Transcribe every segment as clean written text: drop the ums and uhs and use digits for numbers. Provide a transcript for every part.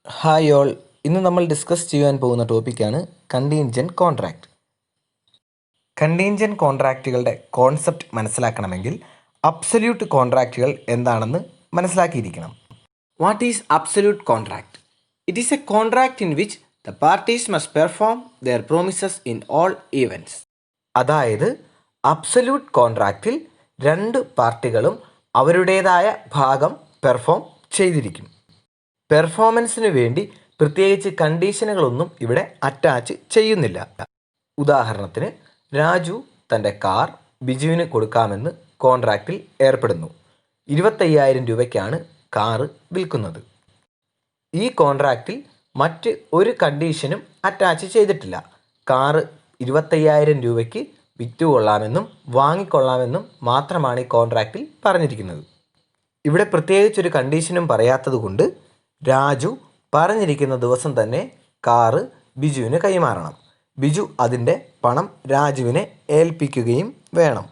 Hi all. ഇന്ന് നമ്മൾ discuss ചെയ്യാൻ പോകുന്ന ടോപ്പിക്കാണ് കണ്ടീൻജൻറ്റ് കോൺട്രാക്റ്റ്. കണ്ടീൻജൻറ്റ് കോൺട്രാക്റ്റുകളുടെ കോൺസെപ്റ്റ് മനസ്സിലാക്കണമെങ്കിൽ അബ്സല്യൂട്ട് കോൺട്രാക്റ്റുകൾ എന്താണെന്ന് മനസ്സിലാക്കിയിരിക്കണം. What is absolute contract? It is a contract in which the parties must perform their promises in all events. അതായത് അബ്സല്യൂട്ട് കോൺട്രാക്റ്റിൽ രണ്ട് പാർട്ടികളും അവരുടേതായ ഭാഗം പെർഫോം ചെയ്തിരിക്കും. പെർഫോമൻസിന് വേണ്ടി പ്രത്യേകിച്ച് കണ്ടീഷനുകളൊന്നും ഇവിടെ അറ്റാച്ച് ചെയ്യുന്നില്ല. ഉദാഹരണത്തിന്, രാജു തൻ്റെ കാർ ബിജുവിന് കൊടുക്കാമെന്ന് കോൺട്രാക്റ്റിൽ ഏർപ്പെടുന്നു. 25,000 രൂപയ്ക്കാണ് കാറ് വിൽക്കുന്നത്. ഈ കോൺട്രാക്റ്റിൽ മറ്റ് ഒരു കണ്ടീഷനും അറ്റാച്ച് ചെയ്തിട്ടില്ല. കാറ് 25,000 രൂപയ്ക്ക് വിറ്റുകൊള്ളാമെന്നും വാങ്ങിക്കൊള്ളാമെന്നും മാത്രമാണ് ഈ കോൺട്രാക്റ്റിൽ പറഞ്ഞിരിക്കുന്നത്. ഇവിടെ പ്രത്യേകിച്ചൊരു കണ്ടീഷനും പറയാത്തത് കൊണ്ട് രാജു പറഞ്ഞിരിക്കുന്ന ദിവസം തന്നെ കാറ് ബിജുവിന് കൈമാറണം. ബിജു അതിൻ്റെ പണം രാജുവിനെ ഏൽപ്പിക്കുകയും വേണം.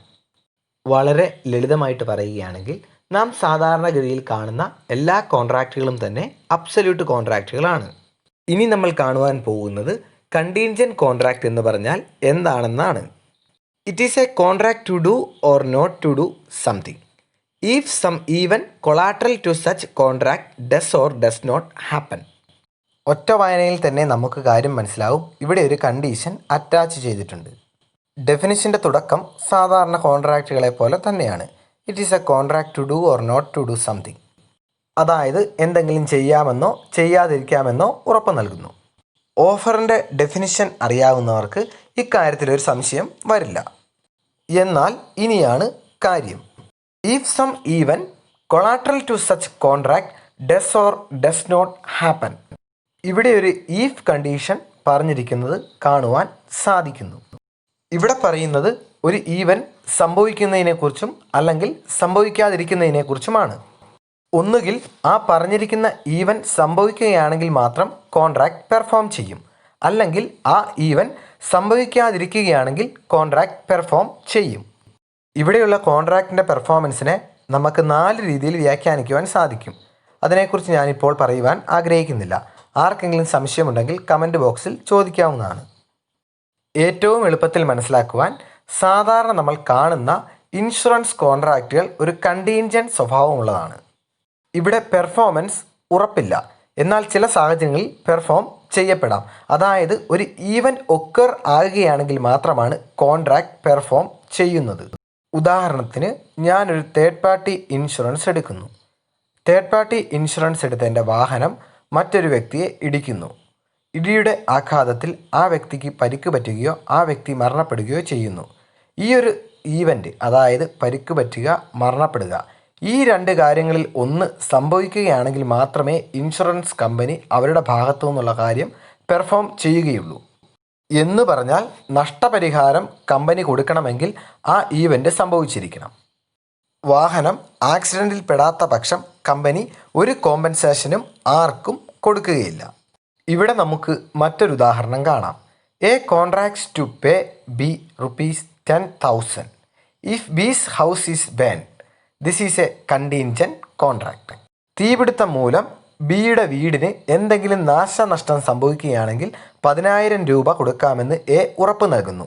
വളരെ ലളിതമായിട്ട് പറയുകയാണെങ്കിൽ നാം സാധാരണഗതിയിൽ കാണുന്ന എല്ലാ കോൺട്രാക്റ്റുകളും തന്നെ അബ്സല്യൂട്ട് കോൺട്രാക്റ്റുകളാണ്. ഇനി നമ്മൾ കാണുവാൻ പോകുന്നത് കണ്ടീൻജൻറ്റ് കോൺട്രാക്റ്റ് എന്ന് പറഞ്ഞാൽ എന്താണെന്നാണ്. It is a contract to do or not to do something if some even collateral to such contract does or does not happen. ഒറ്റ വായനയിൽ തന്നെ നമുക്ക് കാര്യം മനസ്സിലാവും. ഇവിടെ ഒരു കണ്ടീഷൻ അറ്റാച്ച് ചെയ്തിട്ടുണ്ട്. ഡെഫിനിഷൻ്റെ തുടക്കം സാധാരണ കോൺട്രാക്റ്റുകളെ പോലെ തന്നെയാണ്. It is a contract to do or not to do something. അതായത് എന്തെങ്കിലും ചെയ്യാമെന്നോ ചെയ്യാതിരിക്കാമെന്നോ ഉറപ്പ് നൽകുന്നു. ഓഫറിൻ്റെ ഡെഫിനിഷൻ അറിയാവുന്നവർക്ക് ഇക്കാര്യത്തിലൊരു സംശയം വരില്ല. എന്നാൽ ഇനിയാണ് കാര്യം. If some even collateral to such contract does or does not happen. ഇവിടെ ഒരു ഈഫ് കണ്ടീഷൻ പറഞ്ഞിരിക്കുന്നത് കാണുവാൻ സാധിക്കുന്നു. ഇവിടെ പറയുന്നത് ഒരു ഈവൻ സംഭവിക്കുന്നതിനെക്കുറിച്ചും അല്ലെങ്കിൽ സംഭവിക്കാതിരിക്കുന്നതിനെക്കുറിച്ചുമാണ്. ഒന്നുകിൽ ആ പറഞ്ഞിരിക്കുന്ന ഈവൻ സംഭവിക്കുകയാണെങ്കിൽ മാത്രം കോൺട്രാക്റ്റ് പെർഫോം ചെയ്യും, അല്ലെങ്കിൽ ആ ഈവൻ സംഭവിക്കാതിരിക്കുകയാണെങ്കിൽ കോൺട്രാക്റ്റ് പെർഫോം ചെയ്യും. ഇവിടെയുള്ള കോൺട്രാക്റ്റിൻ്റെ പെർഫോമൻസിനെ നമുക്ക് 4 രീതിയിൽ വ്യാഖ്യാനിക്കുവാൻ സാധിക്കും. അതിനെക്കുറിച്ച് ഞാനിപ്പോൾ പറയുവാൻ ആഗ്രഹിക്കുന്നില്ല. ആർക്കെങ്കിലും സംശയമുണ്ടെങ്കിൽ കമൻറ്റ് ബോക്സിൽ ചോദിക്കാവുന്നതാണ്. ഏറ്റവും എളുപ്പത്തിൽ മനസ്സിലാക്കുവാൻ സാധാരണ നമ്മൾ കാണുന്ന ഇൻഷുറൻസ് കോൺട്രാക്റ്റുകൾ ഒരു കണ്ടീൻജൻറ്റ് സ്വഭാവമുള്ളതാണ്. ഇവിടെ പെർഫോമൻസ് ഉറപ്പില്ല, എന്നാൽ ചില സാഹചര്യങ്ങളിൽ പെർഫോം ചെയ്യപ്പെടാം. അതായത് ഒരു ഈവൻറ്റ് ഒക്കർ ആകുകയാണെങ്കിൽ മാത്രമാണ് കോൺട്രാക്റ്റ് പെർഫോം ചെയ്യുന്നത്. ഉദാഹരണത്തിന്, ഞാനൊരു തേർഡ് പാർട്ടി ഇൻഷുറൻസ് എടുക്കുന്നു. തേർഡ് പാർട്ടി ഇൻഷുറൻസ് എടുത്ത എൻ്റെ വാഹനം മറ്റൊരു വ്യക്തിയെ ഇടിക്കുന്നു. ഇടിയുടെ ആഘാതത്തിൽ ആ വ്യക്തിക്ക് പരിക്ക് പറ്റുകയോ ആ വ്യക്തി മരണപ്പെടുകയോ ചെയ്യുന്നു. ഈ ഒരു ഈവൻറ്റ്, അതായത് പരിക്ക് പറ്റുക, മരണപ്പെടുക, ഈ 2 കാര്യങ്ങളിൽ ഒന്ന് സംഭവിക്കുകയാണെങ്കിൽ മാത്രമേ ഇൻഷുറൻസ് കമ്പനി അവരുടെ ഭാഗത്തു നിന്നുള്ള കാര്യം പെർഫോം ചെയ്യുകയുള്ളൂ. എന്ന് പറഞ്ഞാൽ നഷ്ടപരിഹാരം കമ്പനി കൊടുക്കണമെങ്കിൽ ആ ഈവൻറ്റ് സംഭവിച്ചിരിക്കണം. വാഹനം ആക്സിഡൻറ്റിൽ പെടാത്ത പക്ഷം കമ്പനി ഒരു കോമ്പൻസേഷനും ആർക്കും കൊടുക്കുകയില്ല. ഇവിടെ നമുക്ക് മറ്റൊരു ഉദാഹരണം കാണാം. A contracts to pay B ₹10,000 if B's house is burned. This is a contingent contract. തീപിടുത്തം മൂലം ബിയുടെ വീടിന് എന്തെങ്കിലും നാശനഷ്ടം സംഭവിക്കുകയാണെങ്കിൽ 10,000 രൂപ കൊടുക്കാമെന്ന് എ ഉറപ്പ് നൽകുന്നു.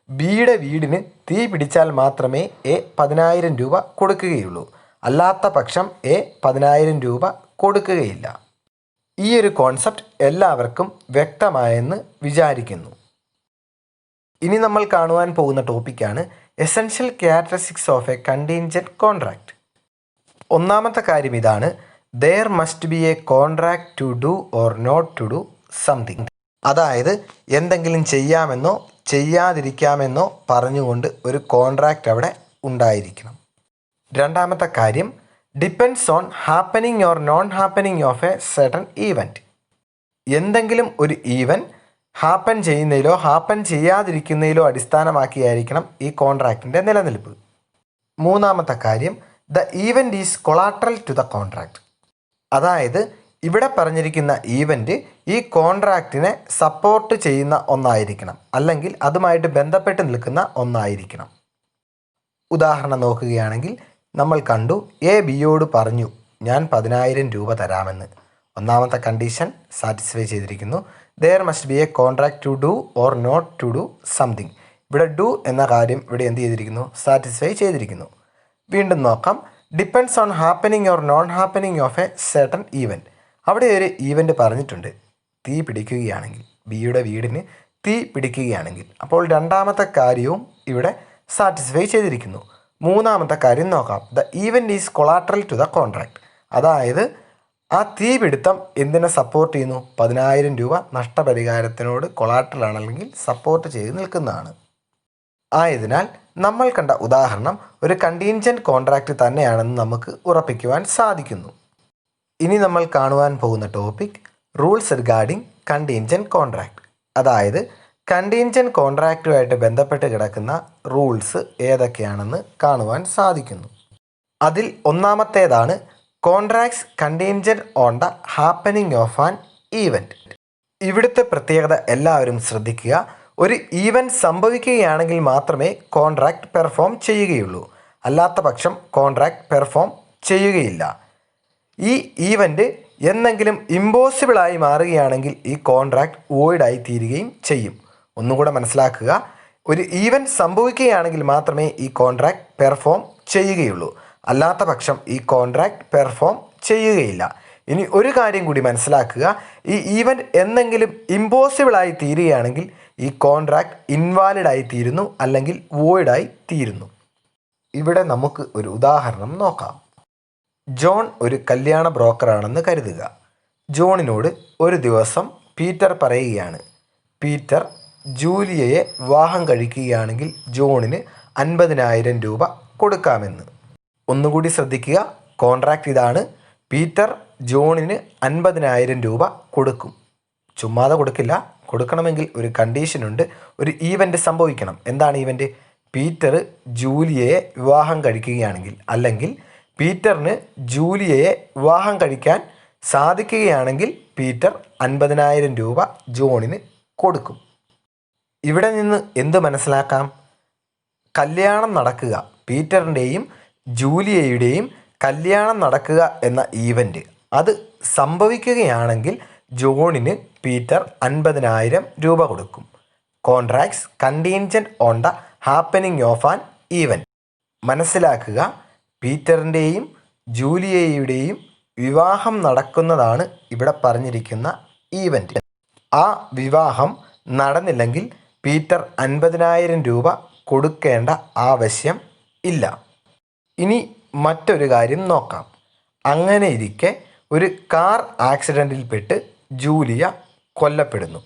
ബിയുടെ വീടിന് തീ പിടിച്ചാൽ മാത്രമേ എ 10,000 രൂപ കൊടുക്കുകയുള്ളൂ. അല്ലാത്ത പക്ഷം എ 10,000 രൂപ കൊടുക്കുകയില്ല. ഈ ഒരു കോൺസെപ്റ്റ് എല്ലാവർക്കും വ്യക്തമായെന്ന് വിചാരിക്കുന്നു. ഇനി നമ്മൾ കാണുവാൻ പോകുന്ന ടോപ്പിക്കാണ് essential characteristics of a contingent contract. ഒന്നാമത്തെ കാര്യം ഇതാണ്: there must be a contract to do or not to do something. അതായത് എന്തെങ്കിലും ചെയ്യാമെന്നോ ചെയ്യാതിരിക്കാമെന്നോ പറഞ്ഞുകൊണ്ട് ഒരു കോൺട്രാക്റ്റ് അവിടെ ഉണ്ടായിരിക്കണം. രണ്ടാമത്തെ കാര്യം depends on happening or non happening of a certain event. എന്തെങ്കിലും ഒരു ഈവൻ ഹാപ്പൻ ചെയ്യുന്നതിലോ ഹാപ്പൻ ചെയ്യാതിരിക്കുന്നതിലോ അടിസ്ഥാനമാക്കിയായിരിക്കണം ഈ കോൺട്രാക്റ്റിൻ്റെ നിലനിൽപ്പ്. മൂന്നാമത്തെ കാര്യം the event is collateral to the contract. അതായത് ഇവിടെ പറഞ്ഞിരിക്കുന്ന ഈവൻറ്റ് ഈ കോൺട്രാക്റ്റിനെ സപ്പോർട്ട് ചെയ്യുന്ന ഒന്നായിരിക്കണം, അല്ലെങ്കിൽ അതുമായിട്ട് ബന്ധപ്പെട്ട് നിൽക്കുന്ന ഒന്നായിരിക്കണം. ഉദാഹരണം നോക്കുകയാണെങ്കിൽ നമ്മൾ കണ്ടു, എ ബിയോട് പറഞ്ഞു ഞാൻ 10,000 രൂപ തരാമെന്ന്. ഒന്നാമത്തെ കണ്ടീഷൻ സാറ്റിസ്ഫൈ ചെയ്തിരിക്കുന്നു. There must be a contract to do or not to do something. ഇവിടെ ഡു എന്ന കാര്യം ഇവിടെ എന്ത് ചെയ്തിരിക്കുന്നു? സാറ്റിസ്ഫൈ ചെയ്തിരിക്കുന്നു. വീണ്ടും നോക്കാം. Depends on happening or non happening of a certain event. അവിടെ ഒരു ഈവൻറ്റ് പറഞ്ഞിട്ടുണ്ട്. തീ പിടിക്കുകയാണെങ്കിൽ, ബിയുടെ വീടിന് തീ പിടിക്കുകയാണെങ്കിൽ, അപ്പോൾ രണ്ടാമത്തെ കാര്യവും ഇവിടെ സാറ്റിസ്ഫൈ ചെയ്തിരിക്കുന്നു. മൂന്നാമത്തെ കാര്യം നോക്കാം. The event is collateral to the contract. അതായത് ആ തീപിടുത്തം എന്തിനെ സപ്പോർട്ട് ചെയ്യുന്നു? 10,000 രൂപ നഷ്ടപരിഹാരത്തിനോട് കൊളാട്രൽ ആണെങ്കിൽ സപ്പോർട്ട് ചെയ്ത് നിൽക്കുന്നതാണ്. ആയതിനാൽ നമ്മൾ കണ്ട ഉദാഹരണം ഒരു കണ്ടീൻജൻറ്റ് കോൺട്രാക്റ്റ് തന്നെയാണെന്ന് നമുക്ക് ഉറപ്പിക്കുവാൻ സാധിക്കുന്നു. ഇനി നമ്മൾ കാണുവാൻ പോകുന്ന ടോപ്പിക് റൂൾസ് റിഗാർഡിംഗ് കണ്ടീൻജൻറ്റ് കോൺട്രാക്റ്റ്. അതായത് കണ്ടീൻജൻറ്റ് കോൺട്രാക്റ്റുമായിട്ട് ബന്ധപ്പെട്ട് കിടക്കുന്ന റൂൾസ് ഏതൊക്കെയാണെന്ന് കാണുവാൻ സാധിക്കുന്നു. അതിൽ ഒന്നാമത്തേതാണ് contracts contingent on the happening of an event. ഇവിടുത്തെ പ്രത്യേകത എല്ലാവരും ശ്രദ്ധിക്കുക. ഒരു ഈവൻറ്റ് സംഭവിക്കുകയാണെങ്കിൽ മാത്രമേ കോൺട്രാക്റ്റ് പെർഫോം ചെയ്യുകയുള്ളൂ. അല്ലാത്ത പക്ഷം കോൺട്രാക്റ്റ് പെർഫോം ചെയ്യുകയില്ല. ഈ ഈവൻറ്റ് എന്നെങ്കിലും ഇമ്പോസിബിളായി മാറുകയാണെങ്കിൽ ഈ കോൺട്രാക്റ്റ് വോയിഡായി തീരുകയും ചെയ്യും. ഒന്നുകൂടെ മനസ്സിലാക്കുക. ഒരു ഈവൻറ്റ് സംഭവിക്കുകയാണെങ്കിൽ മാത്രമേ ഈ കോൺട്രാക്റ്റ് പെർഫോം ചെയ്യുകയുള്ളൂ. അല്ലാത്ത പക്ഷം ഈ കോൺട്രാക്റ്റ് പെർഫോം ചെയ്യുകയില്ല. ഇനി ഒരു കാര്യം കൂടി മനസ്സിലാക്കുക. ഈ ഈവൻറ്റ് എന്നെങ്കിലും ഇമ്പോസിബിളായി തീരുകയാണെങ്കിൽ ഈ കോൺട്രാക്റ്റ് ഇൻവാലിഡായി തീരുന്നു, അല്ലെങ്കിൽ വോയിഡായി തീരുന്നു. ഇവിടെ നമുക്ക് ഒരു ഉദാഹരണം നോക്കാം. ജോൺ ഒരു കല്യാണ ബ്രോക്കറാണെന്ന് കരുതുക. ജോണിനോട് ഒരു ദിവസം പീറ്റർ പറയുകയാണ്, പീറ്റർ ജൂലിയയെ വിവാഹം കഴിക്കുകയാണെങ്കിൽ ജോണിന് 50,000 രൂപ കൊടുക്കാമെന്ന്. ഒന്നുകൂടി ശ്രദ്ധിക്കുക. കോൺട്രാക്റ്റ് ഇതാണ്. പീറ്റർ ജോണിന് 50,000 രൂപ കൊടുക്കും. ചുമ്മാതെ കൊടുക്കില്ല. കൊടുക്കണമെങ്കിൽ ഒരു കണ്ടീഷനുണ്ട്. ഒരു ഈവൻറ്റ് സംഭവിക്കണം. എന്താണ് ഈവൻറ്റ്? പീറ്റർ ജൂലിയയെ വിവാഹം കഴിക്കുകയാണെങ്കിൽ, അല്ലെങ്കിൽ പീറ്ററിന് ജൂലിയയെ വിവാഹം കഴിക്കാൻ സാധിക്കുകയാണെങ്കിൽ പീറ്റർ 50,000 രൂപ ജോണിന് കൊടുക്കും. ഇവിടെ നിന്ന് എന്ത് മനസ്സിലാക്കാം? കല്യാണം നടക്കുക, പീറ്ററിൻ്റെയും ജൂലിയയുടെയും കല്യാണം നടക്കുക എന്ന ഈവൻറ്റ് അത് സംഭവിക്കുകയാണെങ്കിൽ ജോണിന് പീറ്റർ 50,000 രൂപ കൊടുക്കും. Contracts contingent on the happening of an event. മനസ്സിലാക്കുക, പീറ്ററിൻ്റെയും ജൂലിയയുടെയും വിവാഹം നടക്കുന്നതാണ് ഇവിടെ പറഞ്ഞിരിക്കുന്ന ഈവൻറ്റ്. ആ വിവാഹം നടന്നില്ലെങ്കിൽ പീറ്റർ 50,000 രൂപ കൊടുക്കേണ്ട ആവശ്യം ഇല്ല. ഇനി മറ്റൊരു കാര്യം നോക്കാം. അങ്ങനെ ഇരിക്കെ ഒരു കാർ ആക്സിഡൻറ്റിൽപ്പെട്ട് ജൂലിയ കൊല്ലപ്പെടുന്നു.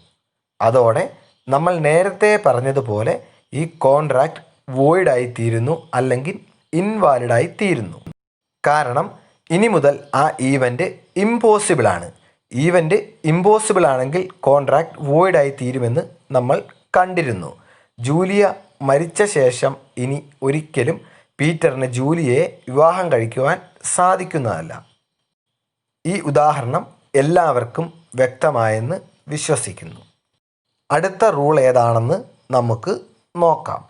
അതോടെ നമ്മൾ നേരത്തെ പറഞ്ഞതുപോലെ ഈ കോൺട്രാക്റ്റ് വോയിഡായി തീരുന്നു, അല്ലെങ്കിൽ ഇൻവാലിഡായി തീരുന്നു. കാരണം ഇനി മുതൽ ആ ഈവൻറ്റ് ഇമ്പോസിബിളാണ്. ഈവൻറ്റ് ഇമ്പോസിബിൾ ആണെങ്കിൽ കോൺട്രാക്റ്റ് വോയിഡായി തീരുമെന്ന് നമ്മൾ കണ്ടിരുന്നു. ജൂലിയ മരിച്ച ശേഷം ഇനി ഒരിക്കലും പീറ്ററിന് ജൂലിയയെ വിവാഹം കഴിക്കുവാൻ സാധിക്കുന്നതല്ല. ഈ ഉദാഹരണം എല്ലാവർക്കും വ്യക്തമായെന്ന് വിശ്വസിക്കുന്നു. അടുത്ത റൂൾ ഏതാണെന്ന് നമുക്ക് നോക്കാം.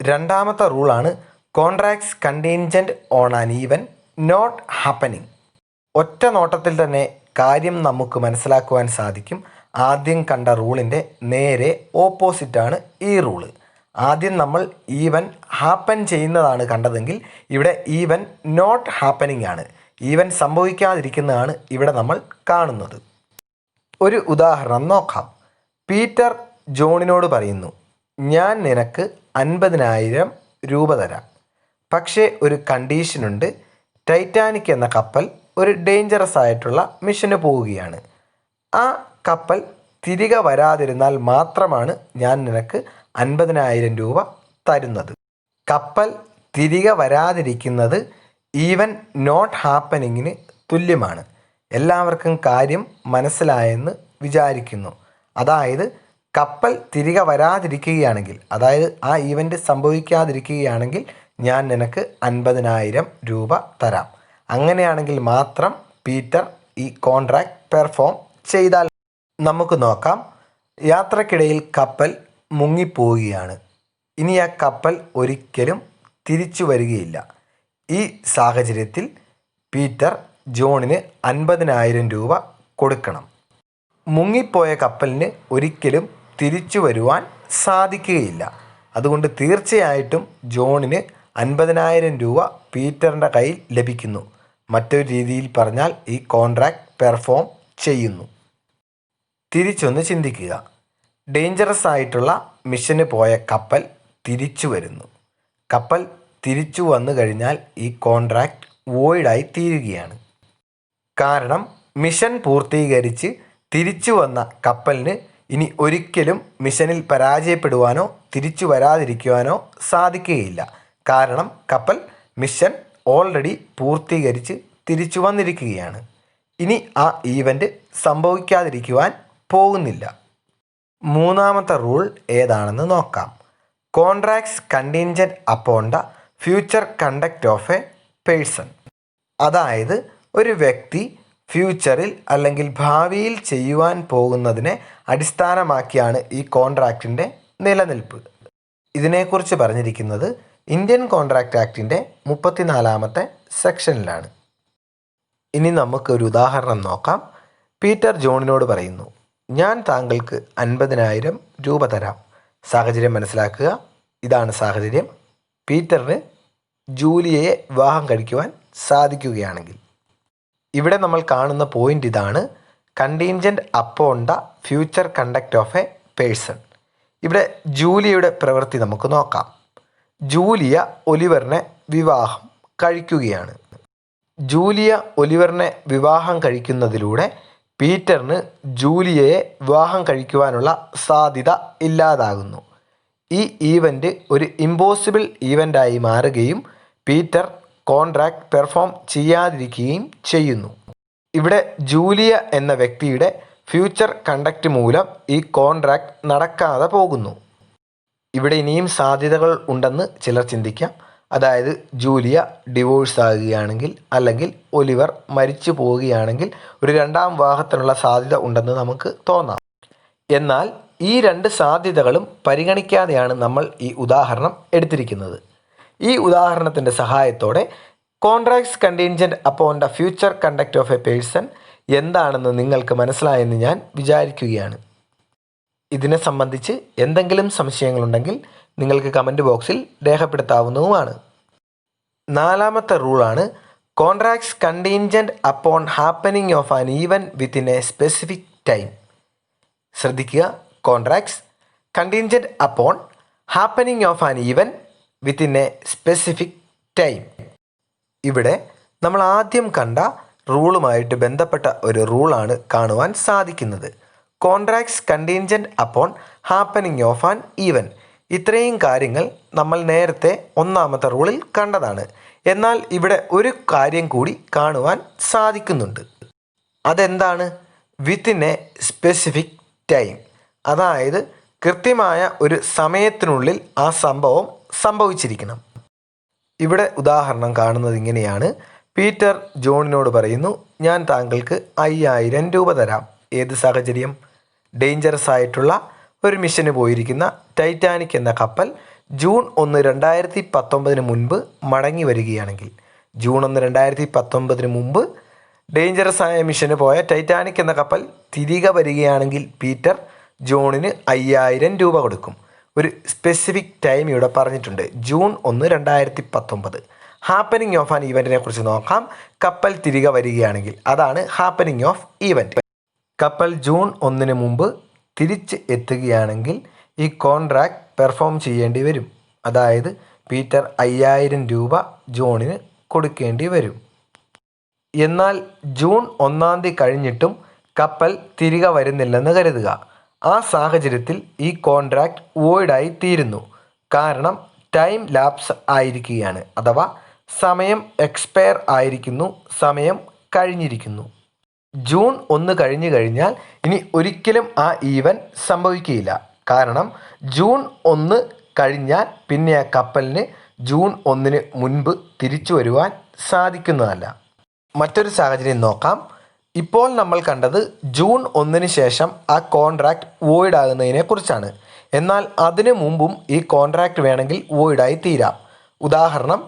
രണ്ടാമത്തെ റൂളാണ് contracts contingent on an event not happening. ഒറ്റ നോട്ടത്തിൽ തന്നെ കാര്യം നമുക്ക് മനസ്സിലാക്കുവാൻ സാധിക്കും. ആദ്യം കണ്ട റൂളിൻ്റെ നേരെ ഓപ്പോസിറ്റാണ് ഈ റൂള്. ആദ്യം നമ്മൾ ഈവൻ ഹാപ്പൻ ചെയ്യുന്നതാണ് കണ്ടതെങ്കിൽ ഇവിടെ ഈവൻ നോട്ട് ഹാപ്പനിങ് ആണ്. ഈവൻ സംഭവിക്കാതിരിക്കുന്നതാണ് ഇവിടെ നമ്മൾ കാണുന്നത്. ഒരു ഉദാഹരണം നോക്കാം. പീറ്റർ ജോണിനോട് പറയുന്നു, ഞാൻ നിനക്ക് 50,000 രൂപ തരാം. പക്ഷേ ഒരു കണ്ടീഷനുണ്ട്. ടൈറ്റാനിക് എന്ന കപ്പൽ ഒരു ഡേഞ്ചറസ് ആയിട്ടുള്ള മിഷന് പോവുകയാണ്. ആ കപ്പൽ തിരികെ വരാതിരുന്നാൽ മാത്രമാണ് ഞാൻ നിനക്ക് 50,000 രൂപ തരുന്നത്. കപ്പൽ തിരികെ വരാതിരിക്കുന്നത് ഈവൻ നോട്ട് ഹാപ്പനിങ്ങിന് തുല്യമാണ്. എല്ലാവർക്കും കാര്യം മനസ്സിലായെന്ന് വിചാരിക്കുന്നു. അതായത് കപ്പൽ തിരികെ വരാതിരിക്കുകയാണെങ്കിൽ, അതായത് ആ ഈവൻറ്റ് സംഭവിക്കാതിരിക്കുകയാണെങ്കിൽ ഞാൻ നിനക്ക് 50,000 രൂപ തരാം. അങ്ങനെയാണെങ്കിൽ മാത്രം പീറ്റർ ഈ കോൺട്രാക്റ്റ് പെർഫോം ചെയ്താൽ. നമുക്ക് നോക്കാം. യാത്രക്കിടയിൽ കപ്പൽ മുങ്ങിപ്പോവുകയാണ്. ഇനി ആ കപ്പൽ ഒരിക്കലും തിരിച്ചു വരികയില്ല. ഈ സാഹചര്യത്തിൽ പീറ്റർ ജോണിന് 50,000 രൂപ കൊടുക്കണം. മുങ്ങിപ്പോയ കപ്പലിന് ഒരിക്കലും തിരിച്ചു വരുവാൻ സാധിക്കുകയില്ല. അതുകൊണ്ട് തീർച്ചയായിട്ടും ജോണിന് 50,000 രൂപ പീറ്ററിൻ്റെ കയ്യിൽ ലഭിക്കുന്നു. മറ്റൊരു രീതിയിൽ പറഞ്ഞാൽ ഈ കോൺട്രാക്റ്റ് പെർഫോം ചെയ്യുന്നു. തിരിച്ചൊന്ന് ചിന്തിക്കുക. ഡേഞ്ചറസ് ആയിട്ടുള്ള മിഷന് പോയ കപ്പൽ തിരിച്ചു വരുന്നു. കപ്പൽ തിരിച്ചു വന്നു കഴിഞ്ഞാൽ ഈ കോൺട്രാക്റ്റ് വോയിഡായി തീരുകയാണ്. കാരണം മിഷൻ പൂർത്തീകരിച്ച് തിരിച്ചു വന്ന കപ്പലിന് ഇനി ഒരിക്കലും മിഷനിൽ പരാജയപ്പെടുവാനോ തിരിച്ചു വരാതിരിക്കുവാനോ സാധിക്കുകയില്ല. കാരണം കപ്പൽ മിഷൻ ഓൾറെഡി പൂർത്തീകരിച്ച് തിരിച്ചു വന്നിരിക്കുകയാണ്. ഇനി ആ ഈവൻ്റ് സംഭവിക്കാതിരിക്കുവാൻ പോകുന്നില്ല. മൂന്നാമത്തെ റൂൾ ഏതാണെന്ന് നോക്കാം. Contracts contingent upon the future conduct of a person. അതായത് ഒരു വ്യക്തി ഫ്യൂച്ചറിൽ അല്ലെങ്കിൽ ഭാവിയിൽ ചെയ്യുവാൻ പോകുന്നതിനെ അടിസ്ഥാനമാക്കിയാണ് ഈ കോൺട്രാക്റ്റിൻ്റെ നിലനിൽപ്പ്. ഇതിനെക്കുറിച്ച് പറഞ്ഞിരിക്കുന്നത് ഇന്ത്യൻ കോൺട്രാക്റ്റ് ആക്ടിൻ്റെ 34ാമത്തെ സെക്ഷനിലാണ്. ഇനി നമുക്കൊരു ഉദാഹരണം നോക്കാം. പീറ്റർ ജോണിനോട് പറയുന്നു, ഞാൻ താങ്കൾക്ക് 50,000 രൂപ തരാം. സാഹചര്യം മനസ്സിലാക്കുക. ഇതാണ് സാഹചര്യം. പീറ്ററിന് ജൂലിയയെ വിവാഹം കഴിക്കുവാൻ സാധിക്കുകയാണെങ്കിൽ. ഇവിടെ നമ്മൾ കാണുന്ന പോയിൻ്റ് ഇതാണ്. Contingent upon the future conduct of a person. ഇവിടെ ജൂലിയയുടെ പ്രവൃത്തി നമുക്ക് നോക്കാം. ജൂലിയ ഒലിവറിനെ വിവാഹം കഴിക്കുകയാണ്. ജൂലിയ ഒലിവറിനെ വിവാഹം കഴിക്കുന്നതിലൂടെ പീറ്ററിന് ജൂലിയയെ വിവാഹം കഴിക്കുവാനുള്ള സാധ്യത ഇല്ലാതാകുന്നു. ഈ ഈവൻ്റ് ഒരു ഇമ്പോസിബിൾ ഈവൻ്റായി മാറുകയും പീറ്റർ കോൺട്രാക്റ്റ് പെർഫോം ചെയ്യാതിരിക്കുകയും ചെയ്യുന്നു. ഇവിടെ ജൂലിയ എന്ന വ്യക്തിയുടെ ഫ്യൂച്ചർ കണ്ടക്റ്റ് മൂലം ഈ കോൺട്രാക്റ്റ് നടക്കാതെ പോകുന്നു. ഇവിടെ ഇനിയും സാധ്യതകൾ ഉണ്ടെന്ന് ചിലർ ചിന്തിക്കാം. അതായത് ജൂലിയ ഡിവോഴ്സ് ആകുകയാണെങ്കിൽ അല്ലെങ്കിൽ ഒലിവർ മരിച്ചു പോവുകയാണെങ്കിൽ ഒരു രണ്ടാം വിവാഹത്തിനുള്ള സാധ്യത ഉണ്ടെന്ന് നമുക്ക് തോന്നാം. എന്നാൽ ഈ രണ്ട് സാധ്യതകളും പരിഗണിക്കാതെയാണ് നമ്മൾ ഈ ഉദാഹരണം എടുത്തിരിക്കുന്നത്. ഈ ഉദാഹരണത്തിൻ്റെ സഹായത്തോടെ contracts contingent upon the future conduct of a person എന്താണെന്ന് നിങ്ങൾക്ക് മനസ്സിലായെന്ന് ഞാൻ വിചാരിക്കുകയാണ്. ഇതിനെ സംബന്ധിച്ച് എന്തെങ്കിലും സംശയങ്ങളുണ്ടെങ്കിൽ നിങ്ങൾക്ക് കമൻറ്റ് ബോക്സിൽ രേഖപ്പെടുത്താവുന്നതുമാണ്. നാലാമത്തെ റൂളാണ് contracts contingent upon happening of an event within a specific time. ശ്രദ്ധിക്കുക, contracts contingent upon happening of an event within a specific time. ഇവിടെ നമ്മൾ ആദ്യം കണ്ട റൂളുമായിട്ട് ബന്ധപ്പെട്ട ഒരു റൂളാണ് കാണുവാൻ സാധിക്കുന്നത്. Contracts contingent upon happening of an event. ഇത്രയും കാര്യങ്ങൾ നമ്മൾ നേരത്തെ ഒന്നാമത്തെ റൂളിൽ കണ്ടതാണ്. എന്നാൽ ഇവിടെ ഒരു കാര്യം കൂടി കാണുവാൻ സാധിക്കുന്നുണ്ട്. അതെന്താണ്? Within a specific time. അതായത് കൃത്യമായ ഒരു സമയത്തിനുള്ളിൽ ആ സംഭവം സംഭവിച്ചിരിക്കണം. ഇവിടെ ഉദാഹരണം കാണുന്നത് ഇങ്ങനെയാണ്. പീറ്റർ ജോണിനോട് പറയുന്നു, ഞാൻ താങ്കൾക്ക് 5,000 രൂപ തരാം. ഏത് സാഹചര്യം? ഡേഞ്ചറസ് ആയിട്ടുള്ള ഒരു മിഷന് പോയിരിക്കുന്ന ടൈറ്റാനിക് എന്ന കപ്പൽ ജൂൺ 1, 2019 മുൻപ് മടങ്ങി വരികയാണെങ്കിൽ, ജൂൺ 1, 2019 മുമ്പ് ഡേഞ്ചറസ് ആയ മിഷന് പോയ ടൈറ്റാനിക് എന്ന കപ്പൽ തിരികെ വരികയാണെങ്കിൽ പീറ്റർ ജോണിന് 5,000 രൂപ കൊടുക്കും. ഒരു സ്പെസിഫിക് ടൈം ഇവിടെ പറഞ്ഞിട്ടുണ്ട്, ജൂൺ 1, 2019. ഹാപ്പനിങ് ഓഫ് ആൻ ഈവൻറ്റിനെ കുറിച്ച് നോക്കാം. കപ്പൽ തിരികെ വരികയാണെങ്കിൽ അതാണ് ഹാപ്പനിങ് ഓഫ് ഈവൻറ്റ്. കപ്പൽ ജൂൺ 1 മുമ്പ് തിരിച്ച് എത്തുകയാണെങ്കിൽ ഈ കോൺട്രാക്റ്റ് പെർഫോം ചെയ്യേണ്ടി വരും. അതായത് പീറ്റർ 5,000 രൂപ ജോണിന് കൊടുക്കേണ്ടി വരും. എന്നാൽ ജൂൺ 1 കഴിഞ്ഞിട്ടും കപ്പൽ തിരികെ വരുന്നില്ലെന്ന് കരുതുക. ആ സാഹചര്യത്തിൽ ഈ കോൺട്രാക്റ്റ് വോയിഡായി തീരുന്നു. കാരണം ടൈം ലാപ്സ് ആയിരിക്കുകയാണ്, അഥവാ സമയം എക്സ്പയർ ആയിരിക്കുന്നു, സമയം കഴിഞ്ഞിരിക്കുന്നു. ജൂൺ 1 കഴിഞ്ഞു കഴിഞ്ഞാൽ ഇനി ഒരിക്കലും ആ ഈവൻറ്റ് സംഭവിക്കുകയില്ല. കാരണം ജൂൺ 1 കഴിഞ്ഞാൽ പിന്നെ ആ കപ്പലിന് ജൂൺ 1 മുൻപ് തിരിച്ചു വരുവാൻ സാധിക്കുന്നതല്ല. മറ്റൊരു സാഹചര്യം നോക്കാം. ഇപ്പോൾ നമ്മൾ കണ്ടത് ജൂൺ 1 ശേഷം ആ കോൺട്രാക്റ്റ് വോയിഡ് ആകുന്നതിനെ കുറിച്ചാണ്. എന്നാൽ അതിനു മുമ്പും ഈ കോൺട്രാക്റ്റ് വേണമെങ്കിൽ വോയിഡായി തീരാം. ഉദാഹരണം,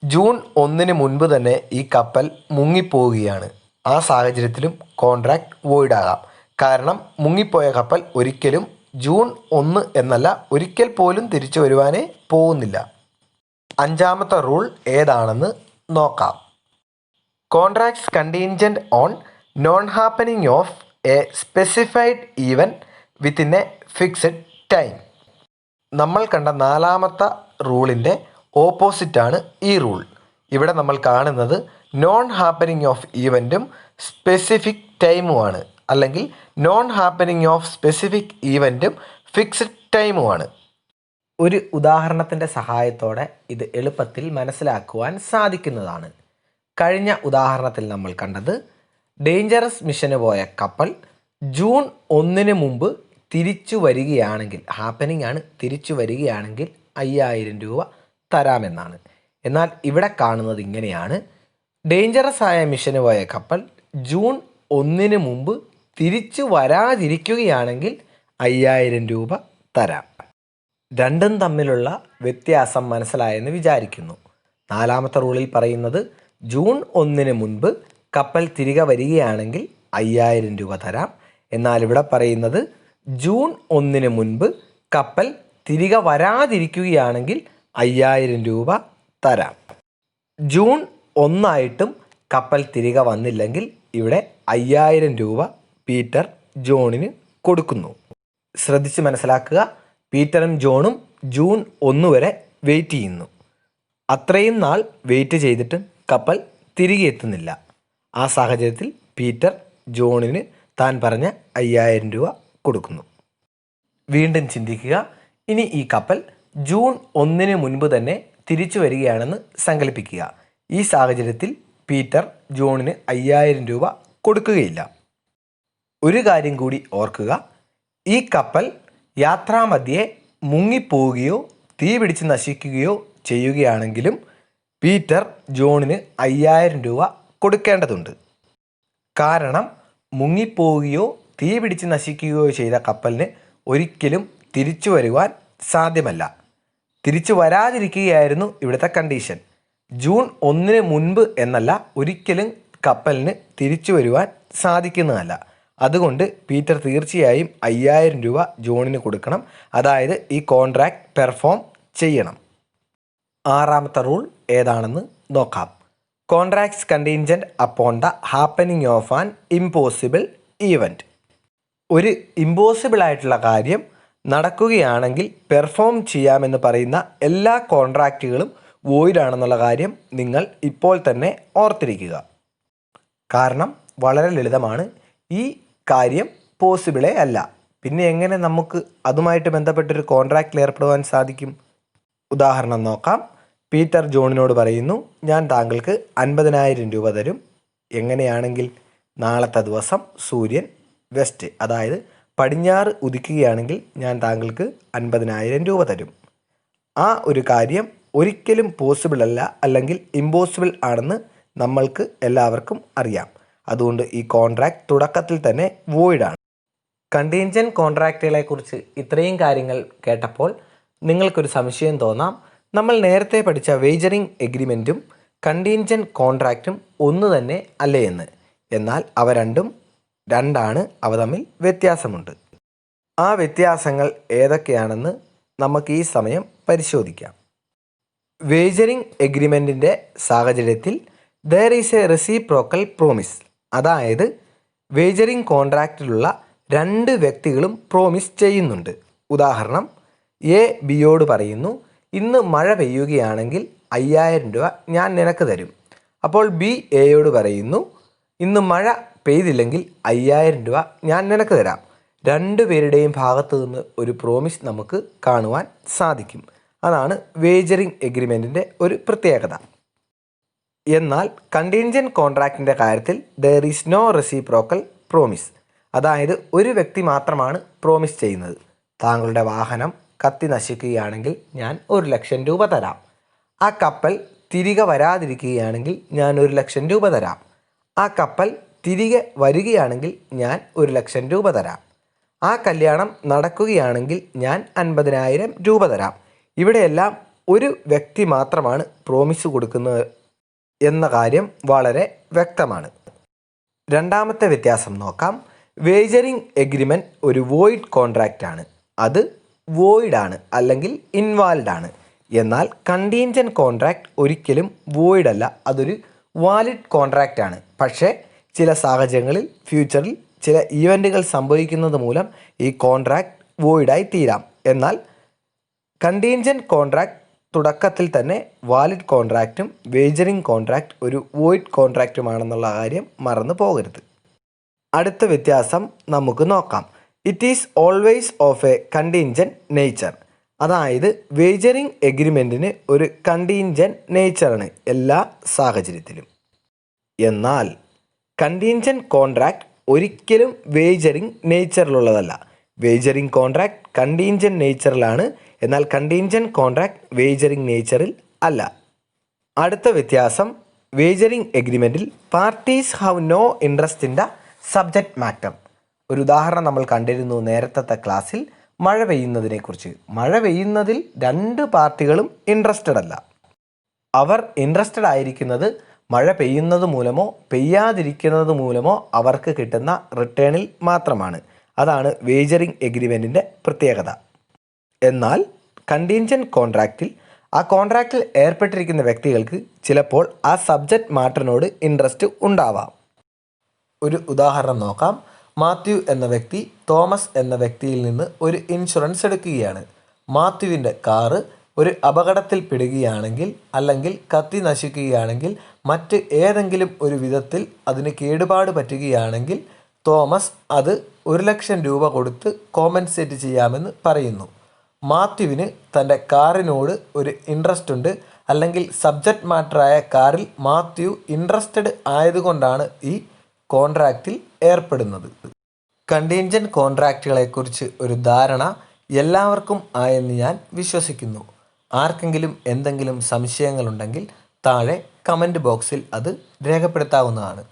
ജൂൺ 1 മുൻപ് തന്നെ ഈ കപ്പൽ മുങ്ങിപ്പോവുകയാണ്. ആ സാഹചര്യത്തിലും കോൺട്രാക്റ്റ് വോയിഡ് ആകാം. കാരണം മുങ്ങിപ്പോയ കപ്പൽ ഒരിക്കലും ജൂൺ 1 എന്നല്ല ഒരിക്കൽ പോലും തിരിച്ചു വരുവാനേ പോകുന്നില്ല. അഞ്ചാമത്തെ റൂൾ ഏതാണെന്ന് നോക്കാം. Contracts contingent on non happening of a specified event within a fixed time. നമ്മൾ കണ്ട നാലാമത്തെ റൂളിൻ്റെ ഓപ്പോസിറ്റാണ് ഈ റൂൾ. ഇവിടെ നമ്മൾ കാണുന്നത് നോൺ ഹാപ്പനിങ് ഓഫ് ഈവൻറ്റും സ്പെസിഫിക് ടൈമുമാണ്, അല്ലെങ്കിൽ നോൺ ഹാപ്പനിങ് ഓഫ് സ്പെസിഫിക് ഈവൻറ്റും ഫിക്സഡ് ടൈമുമാണ്. ഒരു ഉദാഹരണത്തിൻ്റെ സഹായത്തോടെ ഇത് എളുപ്പത്തിൽ മനസ്സിലാക്കുവാൻ സാധിക്കുന്നതാണ്. കഴിഞ്ഞ ഉദാഹരണത്തിൽ നമ്മൾ കണ്ടത് ഡേഞ്ചറസ് മിഷന് പോയ കപ്പൽ ജൂൺ 1 മുമ്പ് തിരിച്ചു വരികയാണെങ്കിൽ, ഹാപ്പനിങ് ആണ്, തിരിച്ചു വരികയാണെങ്കിൽ 5000 രൂപ തരാമെന്നാണ്. എന്നാൽ ഇവിടെ കാണുന്നത് ഇങ്ങനെയാണ്: ഡേഞ്ചറസ് ആയ മിഷന് പോയ കപ്പൽ ജൂൺ 1 മുമ്പ് തിരിച്ചു വരാതിരിക്കുകയാണെങ്കിൽ 5000 രൂപ തരാം. രണ്ടും തമ്മിലുള്ള വ്യത്യാസം മനസ്സിലായെന്ന് വിചാരിക്കുന്നു. നാലാമത്തെ റൂളിൽ പറയുന്നത് ജൂൺ 1 മുൻപ് കപ്പൽ തിരികെ വരികയാണെങ്കിൽ 5000 രൂപ തരാം. എന്നാൽ ഇവിടെ പറയുന്നത് ജൂൺ 1 മുൻപ് കപ്പൽ തിരികെ വരാതിരിക്കുകയാണെങ്കിൽ 5000 രൂപ തരാം. ജൂൺ 1 ആയിട്ടും കപ്പൽ തിരികെ വന്നില്ലെങ്കിൽ ഇവിടെ 5000 രൂപ പീറ്റർ ജോണിന് കൊടുക്കുന്നു. ശ്രദ്ധിച്ച് മനസ്സിലാക്കുക. പീറ്ററും ജോണും ജൂൺ 1 വരെ വെയിറ്റ് ചെയ്യുന്നു. അത്രയും നാൾ വെയിറ്റ് ചെയ്തിട്ടും കപ്പൽ തിരികെ എത്തുന്നില്ല. ആ സാഹചര്യത്തിൽ പീറ്റർ ജോണിന് താൻ പറഞ്ഞ 5000 രൂപ കൊടുക്കുന്നു. വീണ്ടും ചിന്തിക്കുക. ഇനി ഈ കപ്പൽ ജൂൺ 1 മുൻപ് തന്നെ തിരിച്ചു വരികയാണെന്ന് സങ്കല്പിക്കുക. ഈ സാഹചര്യത്തിൽ പീറ്റർ ജോണിന് 5000 രൂപ കൊടുക്കുകയില്ല. ഒരു കാര്യം കൂടി ഓർക്കുക. ഈ കപ്പൽ യാത്രാമധ്യേ മുങ്ങിപ്പോവുകയോ തീ പിടിച്ച് നശിക്കുകയോ ചെയ്യുകയാണെങ്കിലും പീറ്റർ ജോണിന് 5000 രൂപ കൊടുക്കേണ്ടതുണ്ട്. കാരണം മുങ്ങിപ്പോവുകയോ തീ പിടിച്ച് നശിക്കുകയോ ചെയ്ത കപ്പലിന് ഒരിക്കലും തിരിച്ചു വരുവാൻ സാധ്യമല്ല. തിരിച്ചു വരാതിരിക്കുകയായിരുന്നു ഇവിടുത്തെ കണ്ടീഷൻ. ജൂൺ 1 മുൻപ് എന്നല്ല ഒരിക്കലും കപ്പലിന് തിരിച്ചു വരുവാൻ സാധിക്കുന്നതല്ല. അതുകൊണ്ട് പീറ്റർ തീർച്ചയായും 5000 രൂപ ജോണിന് കൊടുക്കണം. അതായത് ഈ കോൺട്രാക്റ്റ് പെർഫോം ചെയ്യണം. ആറാമത്തെ റൂൾ ഏതാണെന്ന് നോക്കാം. Contracts contingent upon the happening of an impossible event. ഒരു ഇമ്പോസിബിൾ ആയിട്ടുള്ള കാര്യം നടക്കുകയാണെങ്കിൽ പെർഫോം ചെയ്യാമെന്ന് പറയുന്ന എല്ലാ കോൺട്രാക്റ്റുകളും വോയിഡ് ആണെന്നുള്ള കാര്യം നിങ്ങൾ ഇപ്പോൾ തന്നെ ഓർത്തിരിക്കുക. കാരണം വളരെ ലളിതമാണ്. ഈ കാര്യം പോസിബിളേ അല്ല. പിന്നെ എങ്ങനെ നമുക്ക് അതുമായിട്ട് ബന്ധപ്പെട്ടൊരു കോൺട്രാക്റ്റിൽ ഏർപ്പെടുവാൻ സാധിക്കും? ഉദാഹരണം നോക്കാം. പീറ്റർ ജോണിനോട് പറയുന്നു, ഞാൻ താങ്കൾക്ക് 50,000 രൂപ തരും. എങ്ങനെയാണെങ്കിൽ നാളത്തെ ദിവസം സൂര്യൻ വെസ്റ്റ്, അതായത് പടിഞ്ഞാറ് ഉദിക്കുകയാണെങ്കിൽ ഞാൻ താങ്കൾക്ക് 50,000 രൂപ തരും. ആ ഒരു കാര്യം ഒരിക്കലും പോസിബിൾ അല്ല, അല്ലെങ്കിൽ ഇമ്പോസിബിൾ ആണെന്ന് നമ്മൾക്ക് എല്ലാവർക്കും അറിയാം. അതുകൊണ്ട് ഈ കോൺട്രാക്റ്റ് തുടക്കത്തിൽ തന്നെ വോയിഡാണ്. കണ്ടീൻജൻറ്റ് കോൺട്രാക്റ്റുകളെക്കുറിച്ച് ഇത്രയും കാര്യങ്ങൾ കേട്ടപ്പോൾ നിങ്ങൾക്കൊരു സംശയം തോന്നാം. നമ്മൾ നേരത്തെ പഠിച്ച വേജറിംഗ് എഗ്രിമെൻറ്റും കണ്ടീൻജൻറ്റ് കോൺട്രാക്റ്റും ഒന്ന് തന്നെ അല്ലേ എന്ന്. എന്നാൽ അവ രണ്ടാണ്. അവ തമ്മിൽ വ്യത്യാസമുണ്ട്. ആ വ്യത്യാസങ്ങൾ ഏതൊക്കെയാണെന്ന് നമുക്ക് ഈ സമയം പരിശോധിക്കാം. വേജറിംഗ് എഗ്രിമെൻറ്റിൻ്റെ സാഹചര്യത്തിൽ there is A reciprocal promise. അതായത് വേജറിംഗ് കോൺട്രാക്റ്റിലുള്ള 2 വ്യക്തികളും പ്രോമിസ് ചെയ്യുന്നുണ്ട്. ഉദാഹരണം, എ ബിയോട് പറയുന്നു, ഇന്ന് മഴ പെയ്യുകയാണെങ്കിൽ 5000 രൂപ ഞാൻ നിനക്ക് തരും. അപ്പോൾ ബി എയോട് പറയുന്നു, ഇന്ന് മഴ പെയ്തില്ലെങ്കിൽ 5000 രൂപ ഞാൻ നിനക്ക് തരാം. 2 പേരുടെയും ഭാഗത്തു നിന്ന് ഒരു പ്രോമിസ് നമുക്ക് കാണുവാൻ സാധിക്കും. അതാണ് വേജറിംഗ് എഗ്രിമെൻറ്റിൻ്റെ ഒരു പ്രത്യേകത. എന്നാൽ കണ്ടീൻജൻറ്റ് കോൺട്രാക്റ്റിൻ്റെ കാര്യത്തിൽ there is no reciprocal promise. അതായത് ഒരു വ്യക്തി മാത്രമാണ് പ്രോമിസ് ചെയ്യുന്നത്. താങ്കളുടെ വാഹനം കത്തി നശിക്കുകയാണെങ്കിൽ ഞാൻ 1,00,000 രൂപ തരാം. ആ കപ്പൽ തിരികെ വരാതിരിക്കുകയാണെങ്കിൽ ഞാൻ 1,00,000 രൂപ തരാം. ആ കപ്പൽ തിരികെ വരികയാണെങ്കിൽ ഞാൻ 1,00,000 രൂപ തരാം. ആ കല്യാണം നടക്കുകയാണെങ്കിൽ ഞാൻ 50,000 രൂപ തരാം. ഇവിടെയെല്ലാം ഒരു വ്യക്തി മാത്രമാണ് പ്രോമിസ് കൊടുക്കുന്നത് എന്ന കാര്യം വളരെ വ്യക്തമാണ്. രണ്ടാമത്തെ വ്യത്യാസം നോക്കാം. വേജറിംഗ് എഗ്രിമെൻറ്റ് ഒരു വോയിഡ് കോൺട്രാക്റ്റ് ആണ്. അത് വോയിഡ് ആണ് അല്ലെങ്കിൽ ഇൻവാലിഡ് ആണ്. എന്നാൽ കണ്ടീൻജൻറ്റ് കോൺട്രാക്റ്റ് ഒരിക്കലും വോയിഡ് അല്ല, അതൊരു വാലിഡ് കോൺട്രാക്റ്റ് ആണ്. പക്ഷേ ചില സാഹചര്യങ്ങളിൽ ഫ്യൂച്ചറിൽ ചില ഇവൻറ്റുകൾ സംഭവിക്കുന്നത് മൂലം ഈ കോൺട്രാക്റ്റ് വോയിഡായി തീരാം. എന്നാൽ കണ്ടീൻജൻറ്റ് കോൺട്രാക്റ്റ് തുടക്കത്തിൽ തന്നെ വാലിഡ് കോൺട്രാക്റ്റും വേജറിംഗ് കോൺട്രാക്റ്റ് ഒരു വോയിഡ് കോൺട്രാക്റ്റുമാണെന്നുള്ള കാര്യം മറന്നു പോകരുത്. അടുത്ത വ്യത്യാസം നമുക്ക് നോക്കാം. It is always of a contingent nature. അതായത് വേജറിംഗ് എഗ്രിമെൻറ്റിന് ഒരു കണ്ടീൻജൻറ്റ് നേച്ചറാണ് എല്ലാ സാഹചര്യത്തിലും. എന്നാൽ കണ്ടീൻജൻറ്റ് കോൺട്രാക്റ്റ് ഒരിക്കലും വേജറിംഗ് നേച്ചറിലുള്ളതല്ല. വേജറിംഗ് കോൺട്രാക്റ്റ് കണ്ടീൻജൻറ്റ് നേച്ചറിലാണ്, എന്നാൽ കണ്ടീൻജൻറ്റ് കോൺട്രാക്റ്റ് വേജറിംഗ് നേച്ചറിൽ അല്ല. അടുത്ത വ്യത്യാസം, വേജറിംഗ് എഗ്രിമെൻറ്റിൽ parties have no interest in the subject matter. ഒരു ഉദാഹരണം നമ്മൾ കണ്ടിരുന്നു നേരത്തെ ക്ലാസ്സിൽ, മഴ പെയ്യുന്നതിനെക്കുറിച്ച്. മഴ പെയ്യുന്നതിൽ രണ്ട് പാർട്ടികളും ഇൻട്രസ്റ്റഡ് അല്ല. അവർ ഇൻട്രസ്റ്റഡ് ആയിരിക്കുന്നത് മഴ പെയ്യുന്നത് മൂലമോ പെയ്യാതിരിക്കുന്നത് മൂലമോ അവർക്ക് കിട്ടുന്ന റിട്ടേണിൽ മാത്രമാണ്. അതാണ് വേജറിംഗ് എഗ്രിമെൻറ്റിൻ്റെ പ്രത്യേകത. എന്നാൽ കണ്ടീൻജൻറ്റ് കോൺട്രാക്റ്റിൽ ആ കോൺട്രാക്റ്റിൽ ഏർപ്പെട്ടിരിക്കുന്ന വ്യക്തികൾക്ക് ചിലപ്പോൾ ആ സബ്ജക്റ്റ് മാറ്ററിനോട് ഇൻട്രസ്റ്റ് ഉണ്ടാവാം. ഒരു ഉദാഹരണം നോക്കാം. മാത്യു എന്ന വ്യക്തി തോമസ് എന്ന വ്യക്തിയിൽ നിന്ന് ഒരു ഇൻഷുറൻസ് എടുക്കുകയാണ്. മാത്യുവിൻ്റെ കാറ് ഒരു അപകടത്തിൽ പെടുകയാണെങ്കിൽ അല്ലെങ്കിൽ കത്തി നശിക്കുകയാണെങ്കിൽ മറ്റ് ഏതെങ്കിലും ഒരു വിധത്തിൽ അതിന് കേടുപാട് പറ്റുകയാണെങ്കിൽ തോമസ് അത് 1,00,000 രൂപ കൊടുത്ത് കോമ്പൻസേറ്റ് ചെയ്യാമെന്ന് പറയുന്നു. മാത്യുവിന് തൻ്റെ കാറിനോട് ഒരു ഇൻട്രസ്റ്റ് ഉണ്ട്, അല്ലെങ്കിൽ സബ്ജക്റ്റ് മാറ്ററായ കാറിൽ മാത്യു ഇൻട്രസ്റ്റഡ് ആയതുകൊണ്ടാണ് ഈ കോൺട്രാക്റ്റിൽ ഏർപ്പെടുന്നത്. കണ്ടീൻജൻറ്റ് കോൺട്രാക്റ്റുകളെക്കുറിച്ച് ഒരു ധാരണ എല്ലാവർക്കും ആയെന്ന് ഞാൻ വിശ്വസിക്കുന്നു. ആർക്കെങ്കിലും എന്തെങ്കിലും സംശയങ്ങളുണ്ടെങ്കിൽ താഴെ കമൻറ്റ് ബോക്സിൽ അത് രേഖപ്പെടുത്താവുന്നതാണ്.